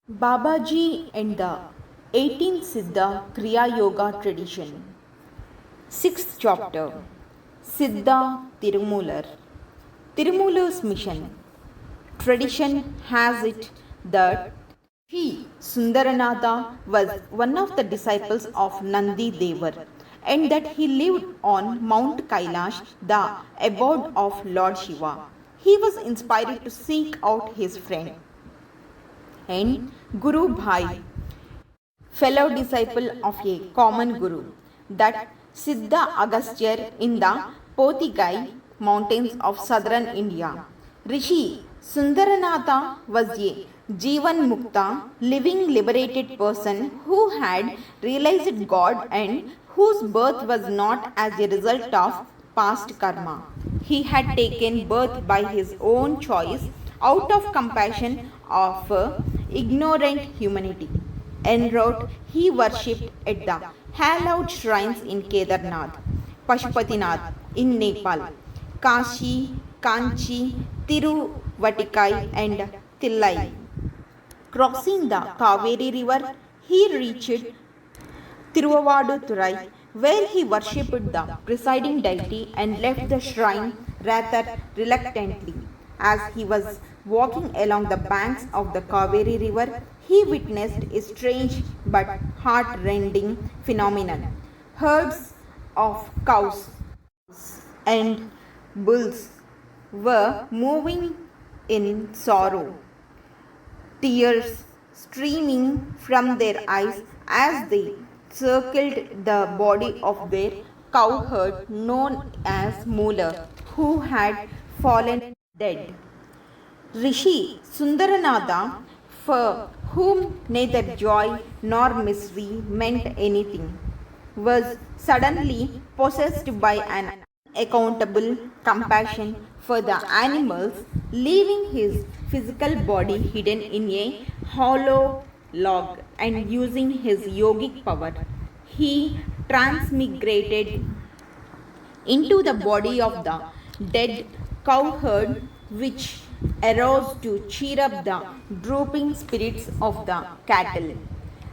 Babaji and the 18th SIDDHA KRIYA Yoga tradition. 6th chapter. SIDDHA Tirumular. Tirumular's mission. Tradition has it that he, Sundaranatha, was one of the disciples of Nandi Devar and that he lived on Mount Kailash, the abode of Lord Shiva. He was inspired to seek out his friend and Guru Bhai, fellow disciple of a common Guru, that Siddha Agastya in the Pothigai mountains of southern India. Rishi Sundaranatha was a Jivan Mukta, living liberated person who had realized God and whose birth was not as a result of past karma. He had taken birth by his own choice out of compassion of ignorant humanity. En route, he worshipped at the hallowed shrines in Kedarnath, Pashupatinath in Nepal, Kashi, Kanchi, Tiruvatikai and Tillai. Crossing the Kaveri river, he reached Tiruvavadurai, where he worshipped the presiding deity and left the shrine rather reluctantly. As he was walking along the banks of the Kaveri river, he witnessed a strange but heart-rending phenomenon. Herds of cows and bulls were moving in sorrow, tears streaming from their eyes as they circled the body of their cowherd known as Moola, who had fallen dead. Rishi Sundaranatha, for whom neither joy nor misery meant anything, was suddenly possessed by an unaccountable compassion for the animals, leaving his physical body hidden in a hollow log and using his yogic power. He transmigrated into the body of the dead cowherd, which arose to cheer up the drooping spirits of the cattle.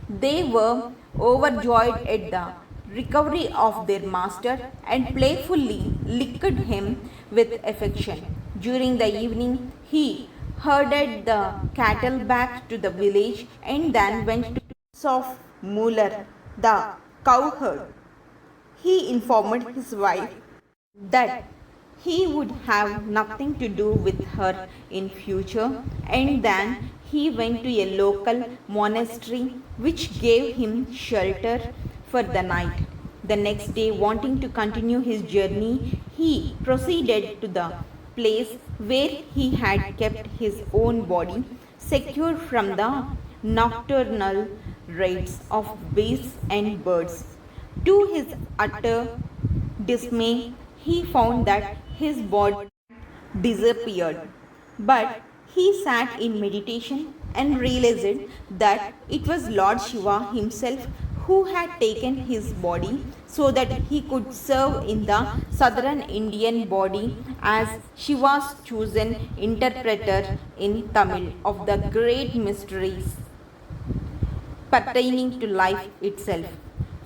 They were overjoyed at the recovery of their master and playfully licked him with affection. During the evening, he herded the cattle back to the village and then went to the house of Muller, the cowherd. He informed his wife that he would have nothing to do with her in future, and then he went to a local monastery which gave him shelter for the night. The next day, wanting to continue his journey, he proceeded to the place where he had kept his own body secure from the nocturnal raids of beasts and birds. To his utter dismay, he found that his body disappeared. But he sat in meditation and realized that it was Lord Shiva himself who had taken his body so that he could serve in the southern Indian body as Shiva's chosen interpreter in Tamil of the great mysteries pertaining to life itself.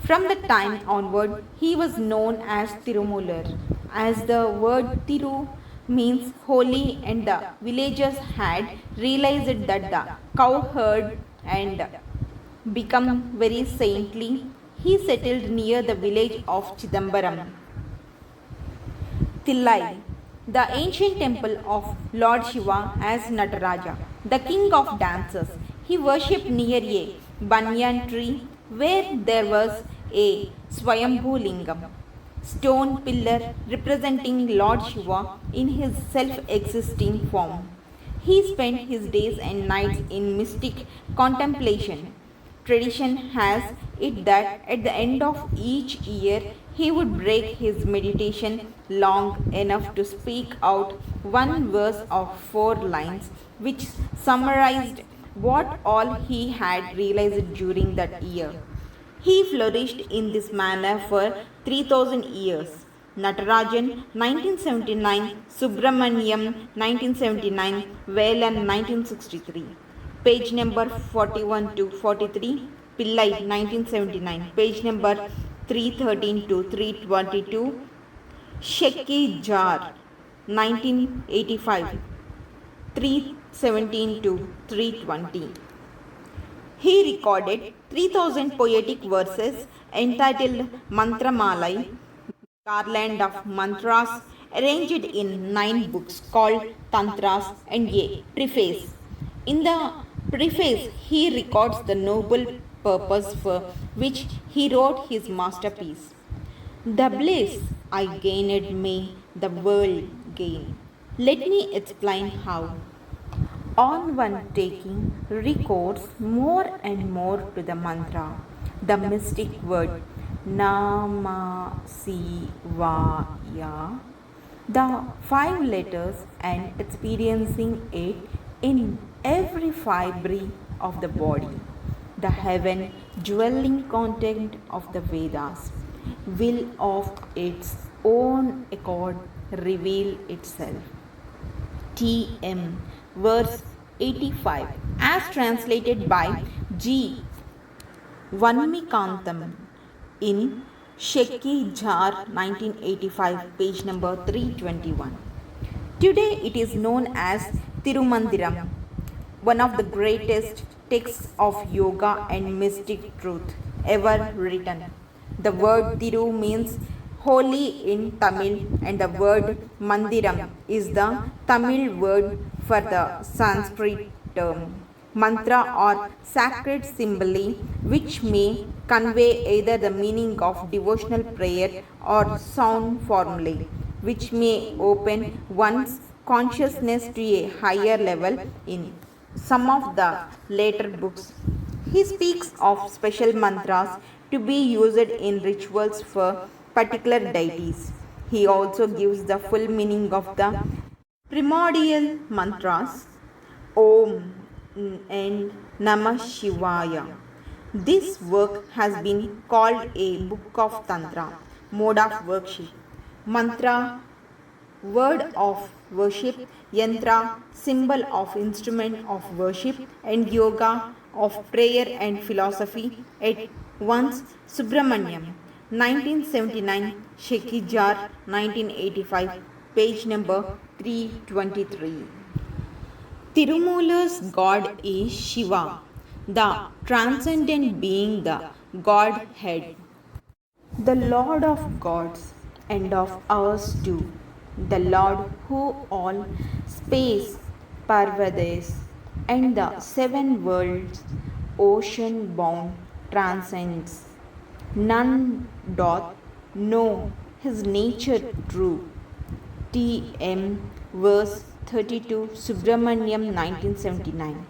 From that time onward, he was known as Tirumular, as the word Tiru means holy, and the villagers had realized that the cowherd and become very saintly. He settled near the village of Chidambaram. Tillai, the ancient temple of Lord Shiva as Nataraja, the king of dancers. He worshipped near a banyan tree where there was a Swayambhu Lingam, stone pillar representing Lord Shiva in his self-existing form. He spent his days and nights in mystic contemplation. Tradition has it that at the end of each year he would break his meditation long enough to speak out one verse of 4 lines, which summarized what all he had realized during that year. He flourished in this manner for 3000 years. Natarajan 1979, Subramaniam 1979, Velan 1963. page number 41 to 43, Pillai 1979, page number 313 to 322, Sheki Jar 1985, 317 to 320. He recorded 3000 poetic verses entitled Mantramalai, garland of mantras arranged in 9 books called Tantras, and a preface. In the preface, he records the noble purpose for which he wrote his masterpiece. The bliss I gained may the world gain. Let me explain how. On one taking recourse more and more to the mantra, the mystic word Nama Sivaya, the 5 letters, and experiencing it in every fibre of the body, the heaven dwelling content of the Vedas will of its own accord reveal itself. T.M. verse 85, as translated by G. Vanmikantam in Sheki Jar 1985, page number 321. Today it is known as Tirumandiram, one of the greatest texts of yoga and mystic truth ever written. The word Tiru means holy in Tamil, and the word Mandiram is the Tamil word for the Sanskrit term mantra or sacred symbol, which may convey either the meaning of devotional prayer or sound formulae, which may open one's consciousness to a higher level. In some of the later books, he speaks of special mantras to be used in rituals for particular deities. He also gives the full meaning of the primordial mantras Om and Namah Shivaya. This work has been called a book of Tantra, mode of worship, mantra, word of worship, yantra, symbol of instrument of worship, and yoga of prayer and philosophy at once. Subramaniam 1979, Sheki Jar 1985, page number 323. Tirumala's God is Shiva, the transcendent being, the Godhead, the Lord of gods and of ours too, the Lord who all space pervades and the 7 worlds ocean bound transcends. None doth know his nature true. T.M. verse 32, Subramaniam 1979.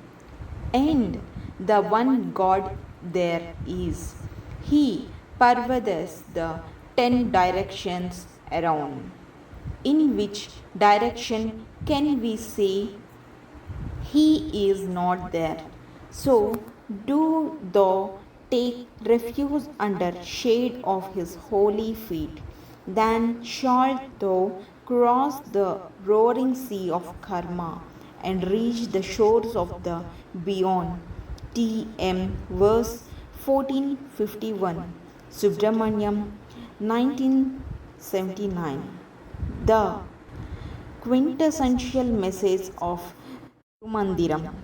And the one God there is. He pervades the 10 directions around. In which direction can we say he is not there? So do thou take refuge under shade of his holy feet. Then shalt thou cross the roaring sea of karma and reach the shores of the beyond. T.M. verse 1451, Subramaniam 1979. The quintessential message of Tirumandiram.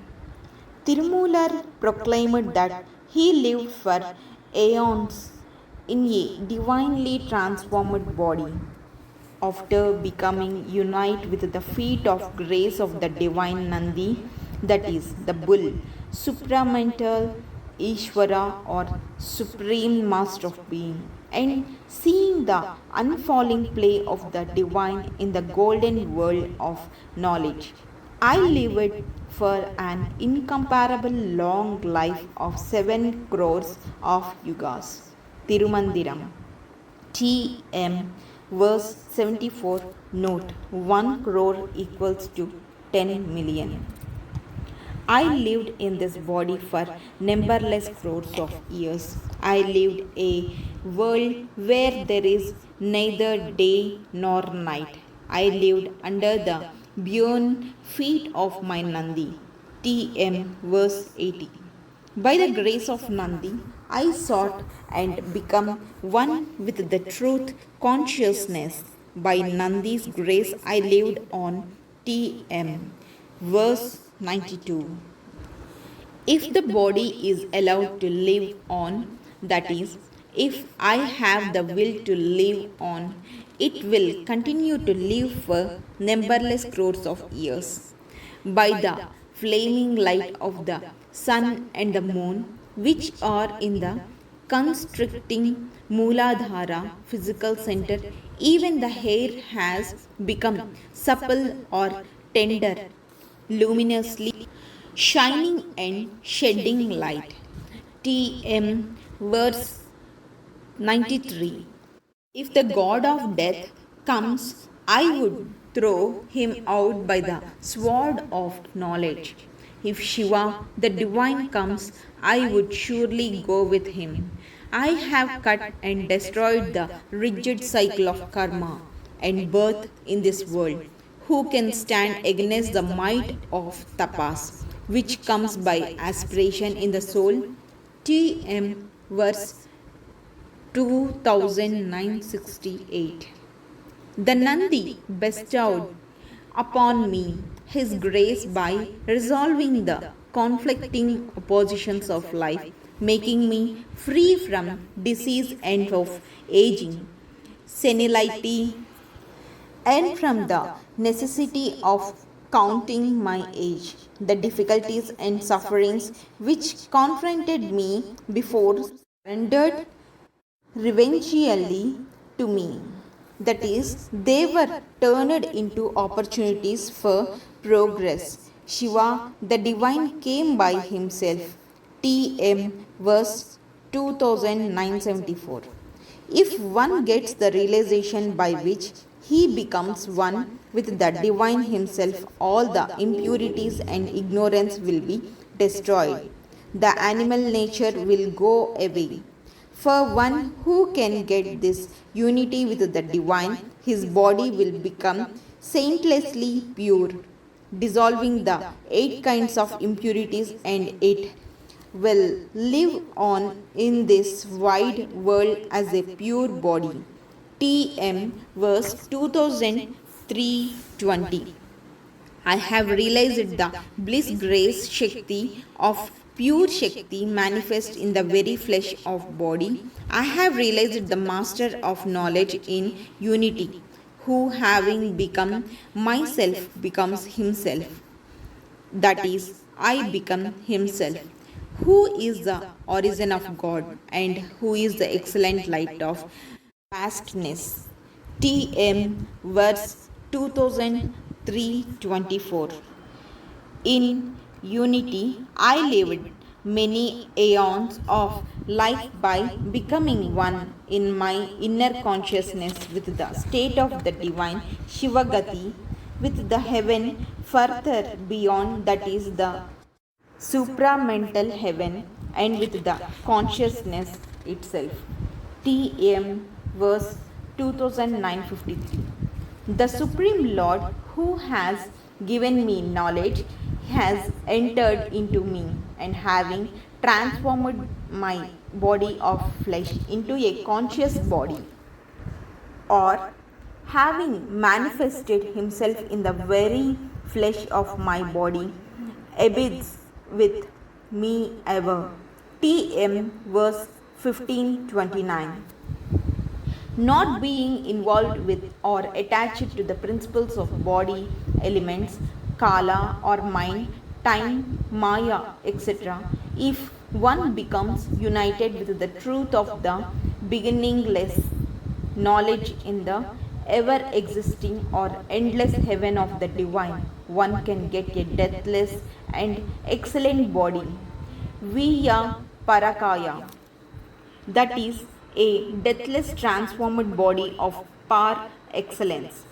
Tirumular proclaimed that he lived for aeons in a divinely transformed body. After becoming unite with the feet of grace of the divine Nandi, that is the bull, supramental Ishvara or supreme master of being, and seeing the unfalling play of the divine in the golden world of knowledge, I lived for an incomparable long life of 7 crores of yugas. Tirumandiram. T.M. verse 74, note 1 crore equals to 10 million. I lived in this body for numberless crores of years. I lived a world where there is neither day nor night. I lived under the bjorn feet of my Nandi. TM verse 80. By the grace of Nandi, I sought and become one with the truth consciousness. By Nandi's grace, I lived on. TM verse 92. If the body is allowed to live on, that is, if I have the will to live on, it will continue to live for numberless crores of years. By the flaming light of the sun and the moon, which are in the constricting Mooladhara physical center, even the hair has become supple or tender, luminously shining and shedding light. TM verse 93. If the god of death comes, I would throw him out by the sword of knowledge. If Shiva, the divine, comes, I would surely go with him. I have cut and destroyed the rigid cycle of karma and birth in this world. Who can stand against the might of tapas, which comes by aspiration in the soul? TM verse 2968. The Nandi bestowed upon me his grace by resolving the conflicting oppositions of life, making me free from disease and of aging, senility, and from the necessity of counting my age. The difficulties and sufferings which confronted me before surrendered reverentially to me. That is, they were turned into opportunities for progress. Shiva, the divine, came by himself. TM verse 2974. If one gets the realization by which he becomes one with the divine himself, all the impurities and ignorance will be destroyed. The animal nature will go away. For one who can get this unity with the divine, his body will become saintlessly pure, dissolving the 8 kinds of impurities, and it will live on in this wide world as a pure body. TM verse 2320. I have realized the bliss grace Shakti of pure Shakti manifest in the very flesh of body. I have realized the master of knowledge in unity, who having become myself becomes himself. That is, I become himself. Who is the origin of God and who is the excellent light of vastness? TM verse 2324. In unity, I lived many aeons of life by becoming one in my inner consciousness with the state of the divine Shivagati, with the heaven further beyond, that is the supramental heaven, and with the consciousness itself. TM verse 2953. The Supreme Lord, who has given me knowledge, has entered into me, and having transformed my body of flesh into a conscious body, or having manifested himself in the very flesh of my body, abides with me ever. TM verse 1529. Not being involved with or attached to the principles of body, elements, kala or mind, time, maya, etc., if one becomes united with the truth of the beginningless knowledge in the ever existing or endless heaven of the divine, one can get a deathless and excellent body via parakaya, that is, a deathless transformed body of par excellence.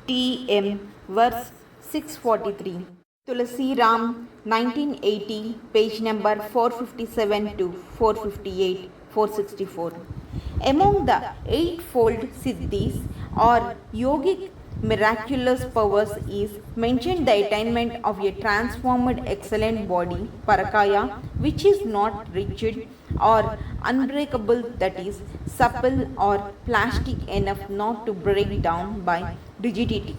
TM verse 643. Tulasi Ram, 1980, page number 457 to 458, 464. Among the eightfold siddhis or yogic miraculous powers is mentioned the attainment of a transformed excellent body, parakaya, which is not rigid or unbreakable, that is, supple or plastic enough not to break down by rigidity,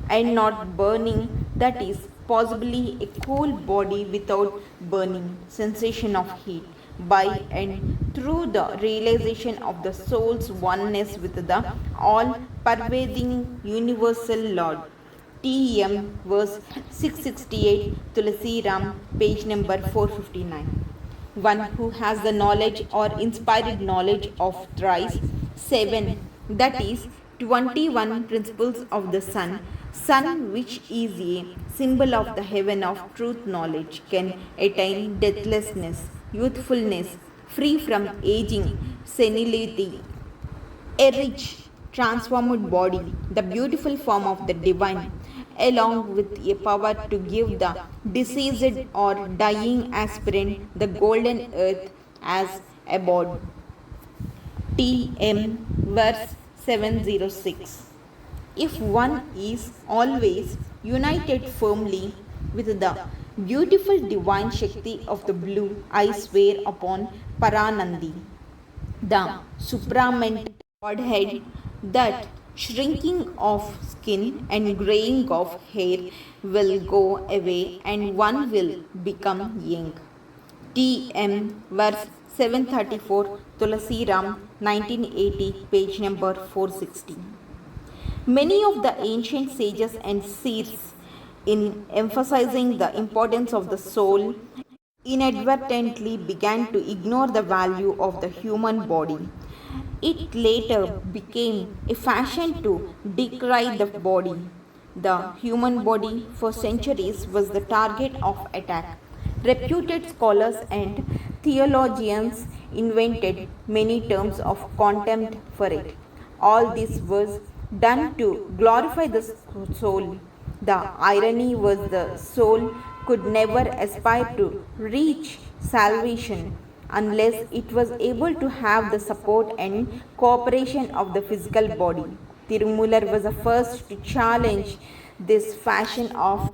and not burning, that is, possibly a cool body without burning sensation of heat, by and through the realization of the soul's oneness with the all pervading universal Lord. TM verse 668, Tulasi Ram, page number 459. One who has the knowledge or inspired knowledge of thrice 7, that is 21 principles of the sun which is a symbol of the heaven of truth knowledge, can attain deathlessness, youthfulness, free from aging, senility, a rich, transformed body, the beautiful form of the divine, along with a power to give the deceased or dying aspirant the golden earth as abode. TM verse 706. If one is always united firmly with the beautiful divine Shakti of the blue, I swear upon Paranandi, the supramental Godhead, that shrinking of skin and graying of hair will go away and one will become young. TM verse 734, Tulasi Ram, 1980, page number 460. Many of the ancient sages and seers, in emphasizing the importance of the soul, inadvertently began to ignore the value of the human body. It later became a fashion to decry the body. The human body for centuries was the target of attack. Reputed scholars and theologians invented many terms of contempt for it. All this was done to glorify the soul. The irony was the soul could never aspire to reach salvation unless it was able to have the support and cooperation of the physical body. Tirumular was the first to challenge this fashion of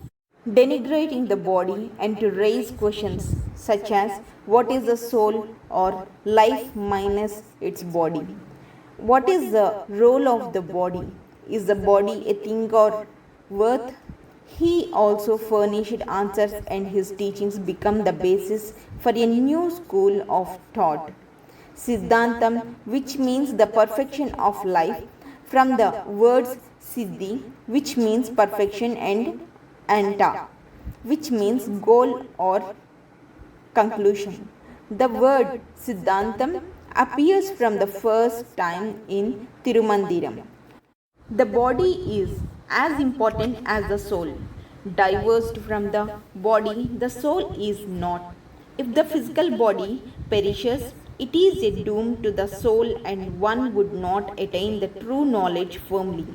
denigrating the body and to raise questions such as what is the soul or life minus its body? What is the role of the body? Is the body a thing or worth? He also furnished answers, and his teachings become the basis for a new school of thought, Siddhantam, which means the perfection of life, from the words Siddhi, which means perfection, and Anta, which means goal or conclusion. The word Siddhantam appears from the first time in Tirumandiram. The body is as important as the soul. Divorced from the body, the soul is not. If the physical body perishes, it is a doom to the soul, and one would not attain the true knowledge firmly.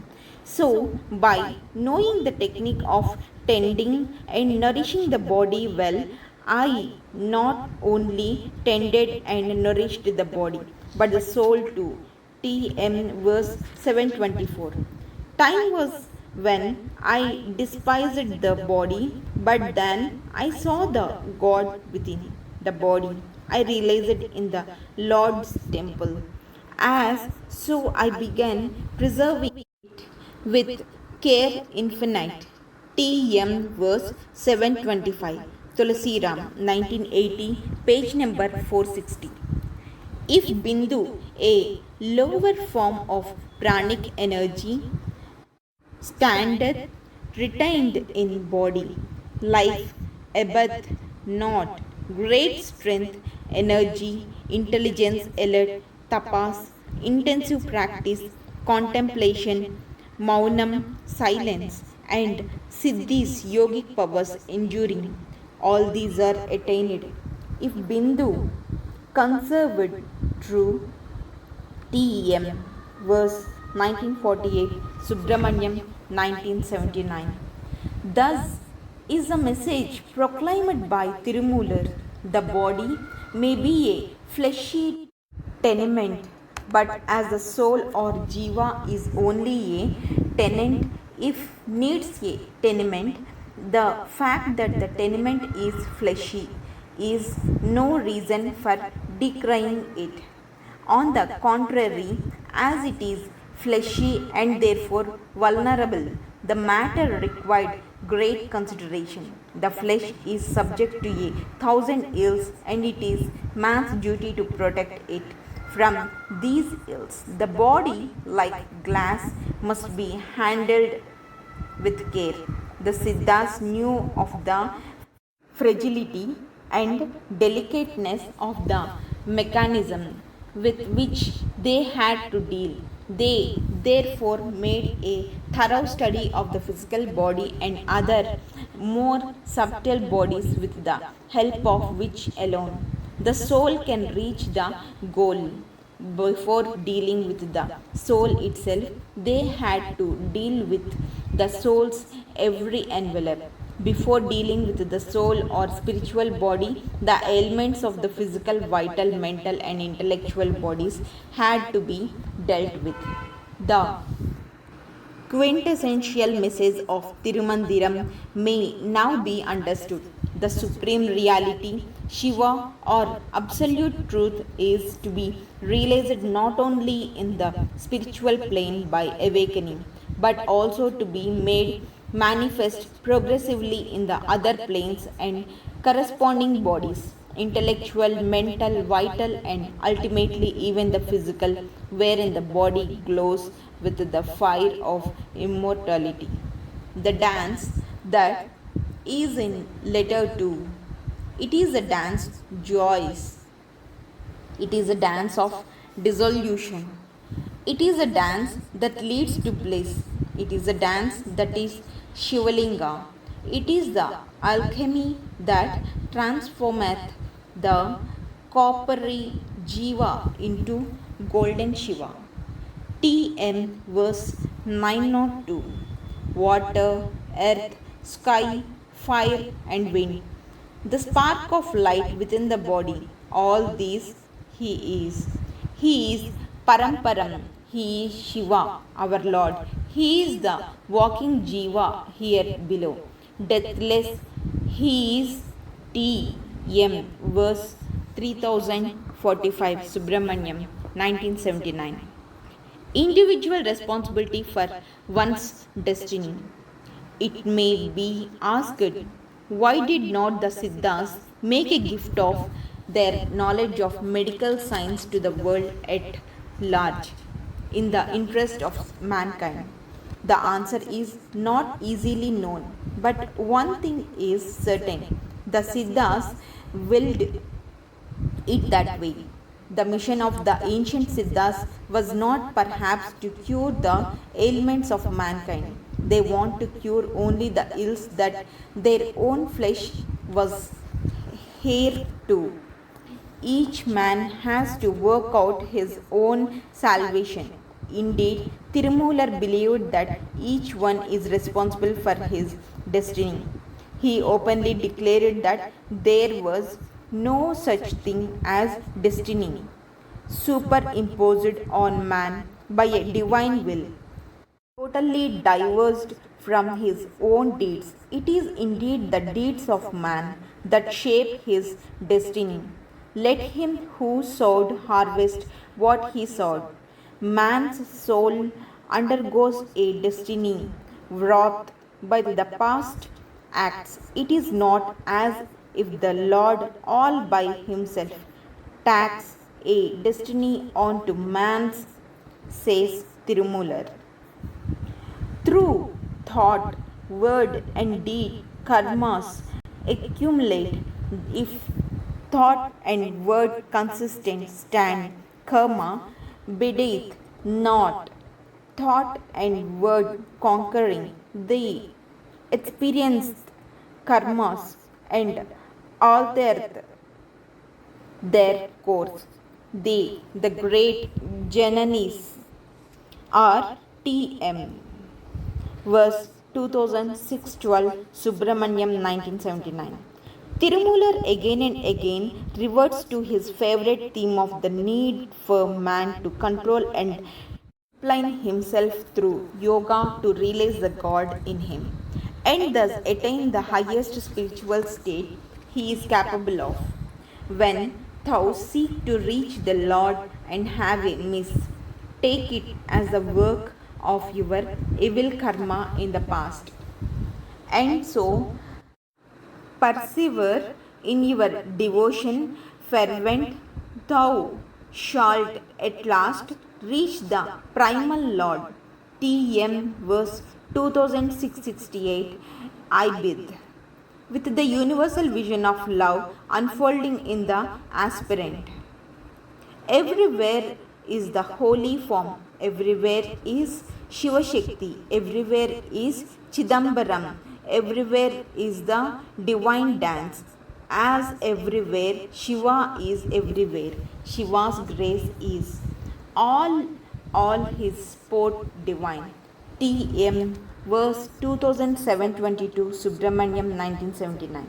So, by knowing the technique of tending and nourishing the body well, I not only tended and nourished the body, but the soul too. TM verse 724. Time was when I despised the body, but then I saw the God within the body. I realized it in the Lord's temple. As so I began preserving it with care infinite. TM verse 725. Tulasi Ram, 1980, page number 460. If Bindu, a lower form of pranic energy, standeth retained in body, life ebbeth not, great strength, energy, intelligence, alert, tapas, intensive practice, contemplation, maunam, silence, and siddhis, yogic powers enduring. All these are attained. If Bindu conserved true, TEM, verse 1948, Subramanyam, 1979. Thus is the message proclaimed by Tirumular. The body may be a fleshy tenement, But as the soul or jiva is only a tenant if needs a tenement, the fact that the tenement is fleshy is no reason for decrying it. On the contrary, as it is fleshy and therefore vulnerable, the matter required great consideration. The flesh is subject to a thousand ills, and it is man's duty to protect it from these ills. The body, like glass, must be handled with care. The Siddhas knew of the fragility and delicateness of the mechanism with which they had to deal. They therefore made a thorough study of the physical body and other more subtle bodies, with the help of which alone the soul can reach the goal. Before dealing with the soul itself, they had to deal with the soul's every envelope. Before dealing with the soul or spiritual body, the elements of the physical, vital, mental, and intellectual bodies had to be dealt with. The quintessential message of Tirumandiram may now be understood. The supreme reality, Shiva or absolute truth, is to be realized not only in the spiritual plane by awakening, but also to be made manifest progressively in the other planes and corresponding bodies, intellectual, mental, vital, and ultimately even the physical, wherein the body glows with the fire of immortality. The dance that is in letter 2. It is a dance joys. It is a dance of dissolution. It is a dance that leads to bliss. It is a dance that is Shivalinga. It is the alchemy that transformeth the coppery Jiva into golden Shiva. TM verse 902. Water, earth, sky, fire, and wind. The spark of light within the body. All these He is. He is Paramparam. He is Shiva, our Lord. He is the walking Jiva here below. Deathless. He is T.M. verse 3045. Subramanyam, 1979. Individual responsibility for one's destiny. It may be asked, why did not the Siddhas make a gift of their knowledge of medical science to the world at large in the interest of mankind? The answer is not easily known, but one thing is certain: the Siddhas willed it that way. The mission of the ancient Siddhas was not perhaps to cure the ailments of mankind. They want to cure only the ills that their own flesh was heir to. Each man has to work out his own salvation. Indeed, Tirumular believed that each one is responsible for his destiny. He openly declared that there was no such thing as destiny, superimposed on man by a divine will, totally diverged from his own deeds. It is indeed the deeds of man that shape his destiny. Let him who sowed harvest what he sowed. Man's soul undergoes a destiny wrought by the past acts. It is not as if the Lord all by himself tacks a destiny onto man's, says Tirumular. Through thought, word, and deed, karmas accumulate. If thought and word consistent stand, karma bideth not. Thought and word conquering, they experienced karmas and altered their course. They, the great Jananis, are T.M. Verse 2612, Subramanyam, 1979. Tirumular again and again reverts to his favorite theme of the need for man to control and discipline himself through yoga to realize the God in him and thus attain the highest spiritual state he is capable of. When thou seek to reach the Lord and have a miss, take it as the work of your evil karma in the past. And so persevere in your devotion fervent, thou shalt at last reach the primal Lord. T.M. verse 2668 I bid. With the universal vision of love unfolding in the aspirant. Everywhere is the holy form, everywhere is Shiva Shakti, everywhere is Chidambaram, everywhere is the divine dance. As everywhere, Shiva is everywhere. Shiva's grace is all his sport divine. T.M. verse 2722 Subramaniam 1979.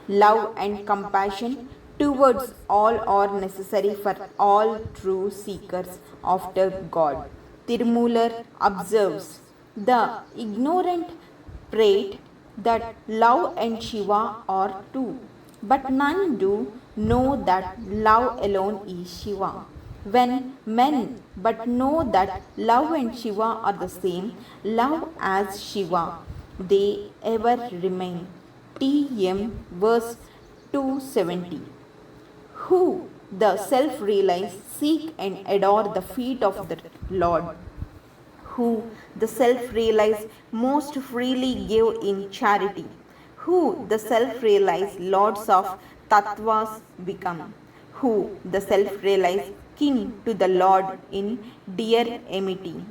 Love and compassion towards all are necessary for all true seekers after God. Tirumular observes the ignorant prate that love and Shiva are two, but none do know that love alone is Shiva. When men but know that love and Shiva are the same, love as Shiva, they ever remain. T.M. verse 270. Who the self-realized seek and adore the feet of the Lord, who the self-realized most freely give in charity, who the self-realized lords of tattvas become, who the self-realized kin to the Lord in dear amity.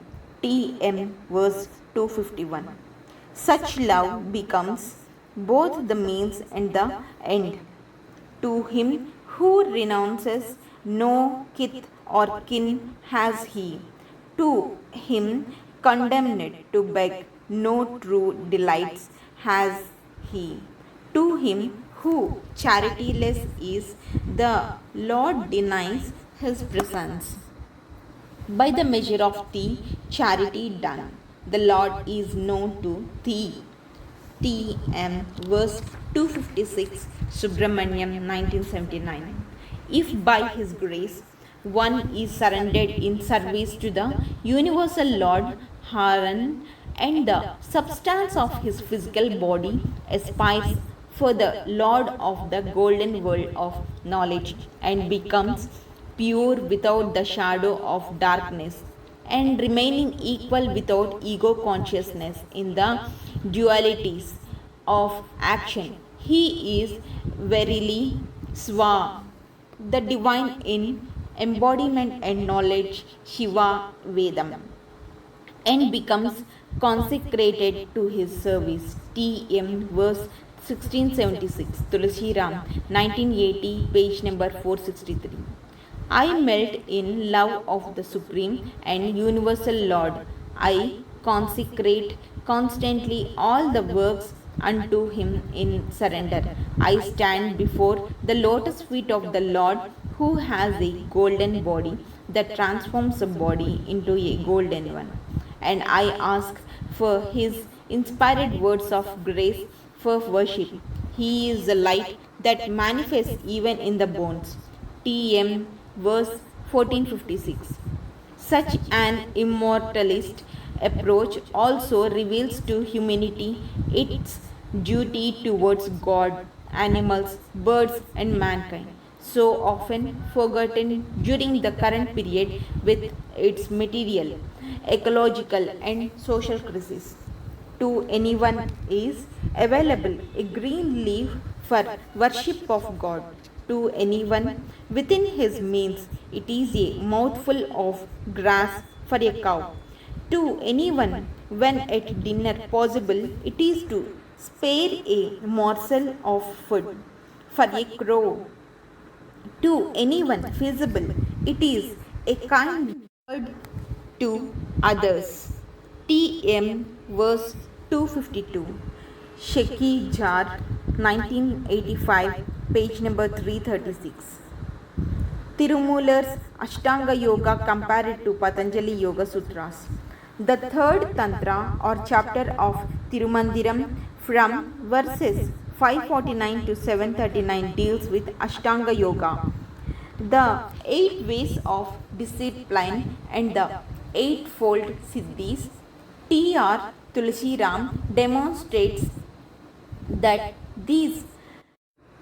T.M. verse 251. Such love becomes both the means and the end. To him who renounces no kith or kin has he, to him condemned to beg no true delights has he. To him who charityless is, the Lord denies his presence. By the measure of thee, charity done, the Lord is known to thee. T.M. verse 256 Subramaniam 1979. If by his grace one is surrendered in service to the universal Lord Haran and the substance of his physical body aspires for the Lord of the golden world of knowledge and becomes pure without the shadow of darkness and remaining equal without ego consciousness in the dualities of action. He is verily Swa, the divine in embodiment and knowledge, Shiva Vedam, and becomes consecrated to his service. T.M. verse 1676, Tulsi Ram, 1980, page number 463. I melt in love of the Supreme and Universal Lord. I consecrate constantly all the works unto him in surrender. I stand before the lotus feet of the Lord who has a golden body that transforms a body into a golden one. And I ask for his inspired words of grace for worship. He is the light that manifests even in the bones. T.M. verse 1456. Such an immortalist approach also reveals to humanity its duty towards God, animals, birds, and mankind, so often forgotten during the current period with its material, ecological, and social crisis. To anyone is available a green leaf for worship of God. To anyone within his means, it is a mouthful of grass for a cow. To anyone, when at dinner possible, it is to spare a morsel of food for a crow. To anyone feasible, it is a kind word to others. T.M. verse 252. Sheki Jar 1985, page number 336. Tirumular's Ashtanga Yoga compared to Patanjali Yoga Sutras. The third Tantra or chapter of Tirumandiram from verses 549 to 739 deals with Ashtanga Yoga, the 8 ways of discipline and the eightfold Siddhis. T.R. Tulsiram demonstrates that these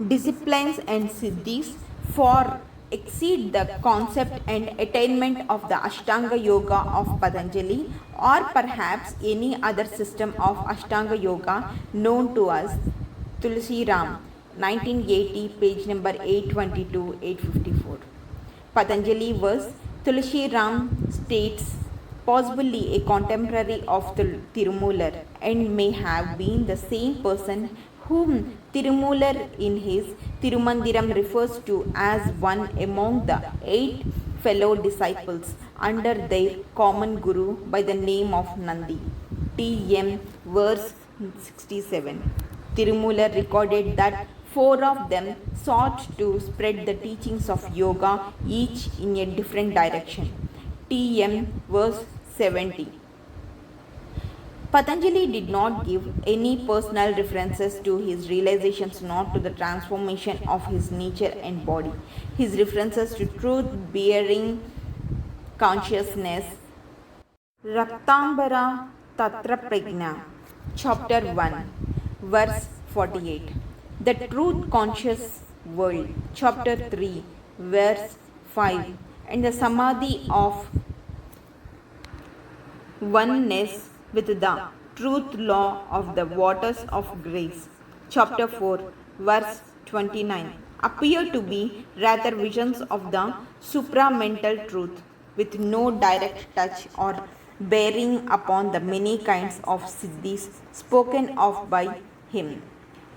disciplines and siddhis far exceed the concept and attainment of the Ashtanga Yoga of Patanjali or perhaps any other system of Ashtanga Yoga known to us. Tulsiram, 1980, page number 822, 854. Patanjali was, Tulsiram states, possibly a contemporary of Tirumular and may have been the same person whom Tirumular in his Tirumandiram refers to as one among the 8 fellow disciples under their common guru by the name of Nandi. T.M. verse 67. Tirumular recorded that 4 of them sought to spread the teachings of yoga, each in a different direction. T.M. verse 70. Patanjali did not give any personal references to his realizations nor to the transformation of his nature and body. His references to truth-bearing consciousness. Raktambara Tatra Prajna, chapter 1, verse 48. The truth-conscious world, chapter 3, verse 5. And the Samadhi of oneness with the truth law of the waters of grace, chapter 4, verse 29, appear to be rather visions of the supramental truth with no direct touch or bearing upon the many kinds of siddhis spoken of by him.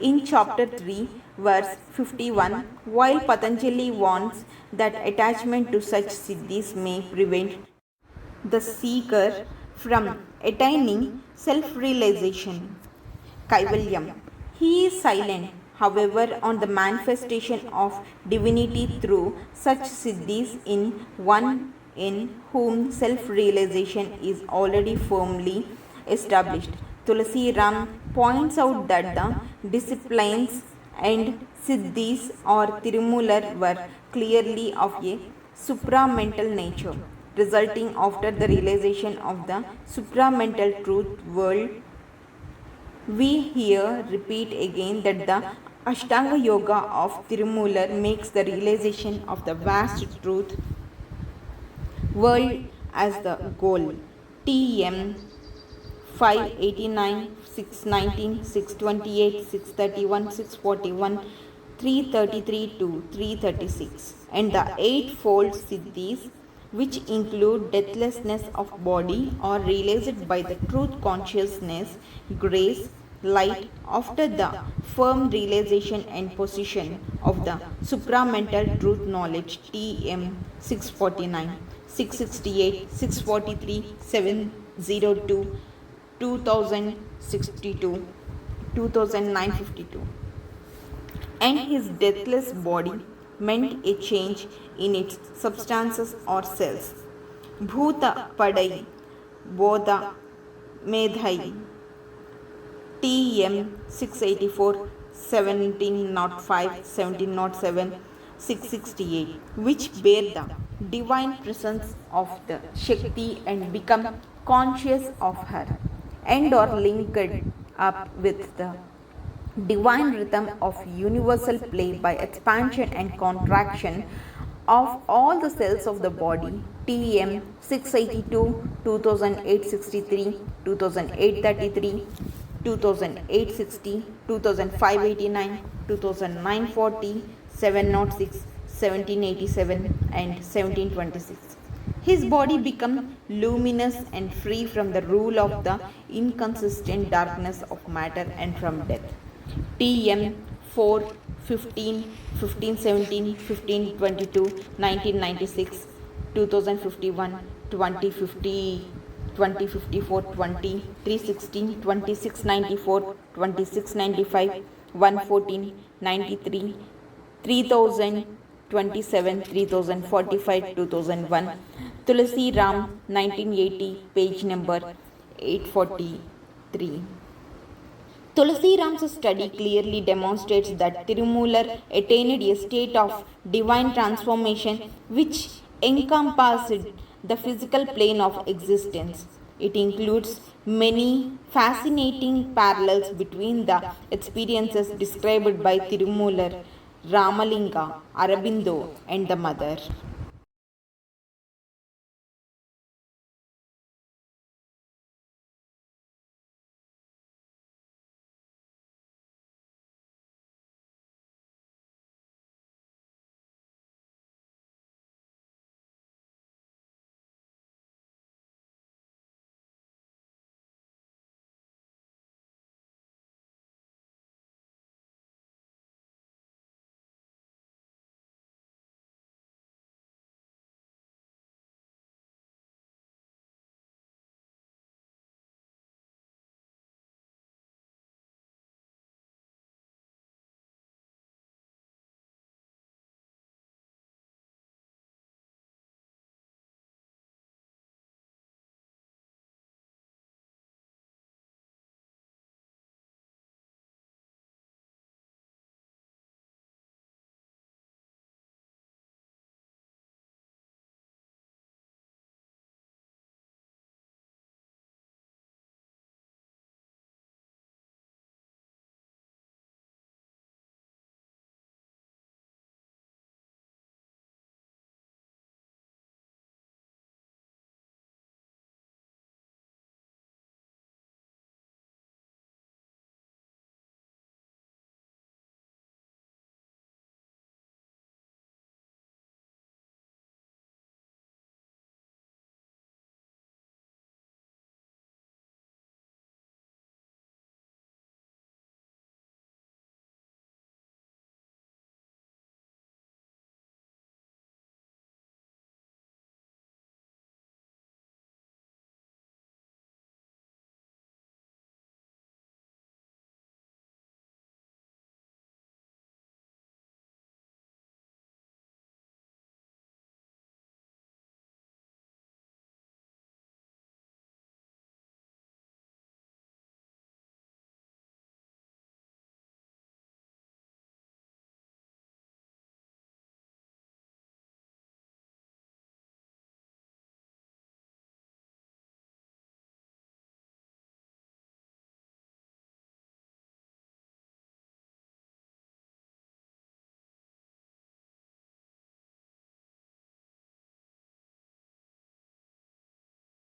In chapter 3, verse 51, while Patanjali warns that attachment to such siddhis may prevent the seeker from attaining self-realization, Kaivalyam, he is silent, however, on the manifestation of divinity through such siddhis in one in whom self-realization is already firmly established. Tulsiram points out that the disciplines and siddhis or Tirumular were clearly of a supramental nature, resulting after the realization of the supramental truth world. We here repeat again that the Ashtanga Yoga of Tirumular makes the realization of the vast truth world as the goal. T.M. 589, 619, 628, 631, 641, 333 to 336, and the eightfold siddhis, which include deathlessness of body or realized by the truth consciousness, grace, light after the firm realization and possession of the supramental truth knowledge. T.M. 649, 668, 643, 702, 2062, 2952. And his deathless body meant a change in its substances or cells. Bhuta Padai Bodha Medhai, T.M. 684, 1705, 1707, 668, which bear the divine presence of the Shakti and become conscious of her, and are linked up with the divine rhythm of universal play by expansion and contraction of all the cells of the body. T.M. 682, 2863, 2833, 2860, 2589, 2940, 706, 1787 and 1726. His body became luminous and free from the rule of the inconsistent darkness of matter and from death. T.M. 4, 15, 1517, 1522, 1996, 2051, 2050, 2054, 20, 316, 2694, 2695, 11493, 3027, 3045, 2001. Tulasi Ram 1980, page number 843. Tulasi Ram's study clearly demonstrates that Tirumular attained a state of divine transformation which encompassed the physical plane of existence. It includes many fascinating parallels between the experiences described by Tirumular, Ramalinga, Aurobindo, and the Mother.